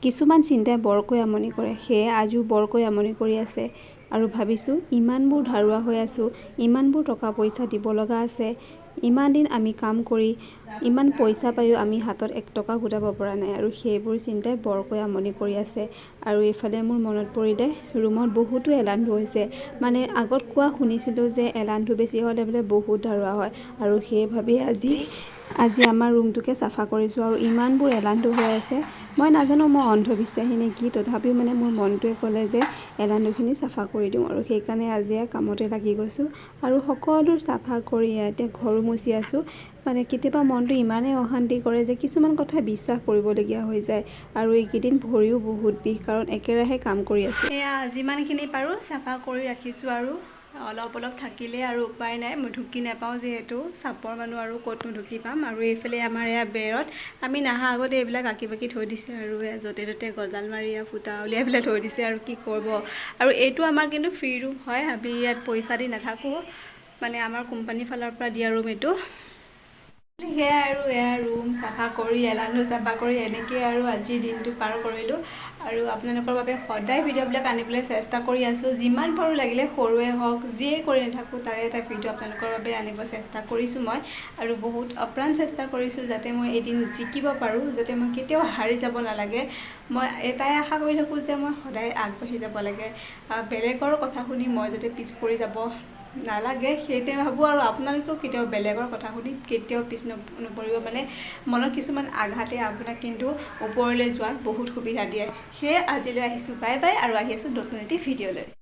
কিছুমান চিন্তাই বৰকৈ আমনি কৰে, সেয়ে আজিও বৰকৈ আমনি কৰি আছে। আৰু ভাবিছোঁ ইমানবোৰ ধাৰুৱা হৈ আছোঁ, ইমানবোৰ টকা পইচা দিব লগা আছে, ইমান দিন আমি কাম কৰি ইমান পইচা পায়ো আমি হাতত 1 টকা গোটাব পৰা নাই। আৰু সেইবোৰ চিন্তাই বৰকৈ আমনি কৰি আছে। আৰু এইফালে মোৰ মনত পৰিলে ৰুমত বহুতো এলান্ধু হৈছে। মানে আগত কোৱা শুনিছিলোঁ যে এলান্ধু বেছি হ'লে বোলে বহুত ধাৰুৱা হয়। আৰু সেই ভাবি আজি আমাৰ ৰুমটোকে চাফা কৰিছোঁ। আৰু ইমানবোৰ এলান্ধু হৈ আছে, মই নাজানো মই অন্ধবিশ্বাসী নে কি, তথাপিও মানে মোৰ মনটোৱে ক'লে যে এলান্ধুখিনি চাফা কৰি দিওঁ। আৰু সেইকাৰণে আজি কামতে লাগি গৈছোঁ। আৰু সকলো চাফা কৰি এতিয়া ঘৰো মুচি আছোঁ। মানে কেতিয়াবা মনটো ইমানেই অশান্তি কৰে যে কিছুমান কথা বিশ্বাস কৰিবলগীয়া হৈ যায়। আৰু এইকেইদিন ভৰিও বহুত বিষ, কাৰণ একেৰাহে কাম কৰি আছোঁ। এয়া যিমানখিনি পাৰোঁ চাফা কৰি ৰাখিছোঁ। আৰু অলপ অলপ থাকিলে আৰু উপায় নাই, মই ঢুকি নাপাওঁ যিহেতু চাপৰ মানুহ, আৰু ক'তনো ঢুকি পাম। আৰু এইফালে আমাৰ এয়া বেৰত আমি নাহা আগতে এইবিলাক আঁকি বাকি থৈ দিছে। আৰু য'তে ত'তে গজাল মাৰি ফুটা উলিয়াই পেলাই থৈ দিছে। আৰু কি কৰিব। আৰু এইটো আমাৰ কিন্তু ফ্ৰী ৰুম হয়, আমি ইয়াত পইচা দি নাথাকোঁ, মানে আমাৰ কোম্পানীৰ ফালৰ পৰা দিয়া ৰুম এইটো। সেয়াই আৰু এয়া ৰুম চাফা কৰি এলান্ধু চাফা কৰি এনেকৈ আৰু আজিৰ দিনটো পাৰ কৰিলোঁ। আৰু আপোনালোকৰ বাবে সদায় ভিডিঅ'বিলাক আনিবলৈ চেষ্টা কৰি আছোঁ। যিমান পাৰোঁ লাগিলে সৰুৱে হওক, যিয়ে কৰি নাথাকোঁ তাৰে এটা ভিডিঅ' আপোনালোকৰ বাবে আনিব চেষ্টা কৰিছোঁ মই। আৰু বহুত অপ্ৰাণ চেষ্টা কৰিছোঁ যাতে মই এদিন জিকিব পাৰোঁ, যাতে মই কেতিয়াও হাৰি যাব নালাগে। মই এটাই আশা কৰি থাকোঁ যে মই সদায় আগবাঢ়ি যাব লাগে, বেলেগৰ কথা শুনি মই যাতে পিছ পৰি যাব নালাগে, সেইটোৱে ভাবোঁ। আৰু আপোনালোকেও কেতিয়াও বেলেগৰ কথা শুনি কেতিয়াও পিছ নপৰিব। মানে মনত কিছুমান আঘাতে আপোনাক কিন্তু ওপৰলৈ যোৱাৰ বহুত সুবিধা দিয়ে। সেয়ে আজিলৈ আহিছোঁ, বাই বাই। আৰু আহি আছোঁ নতুন এটি ভিডিঅ'লৈ।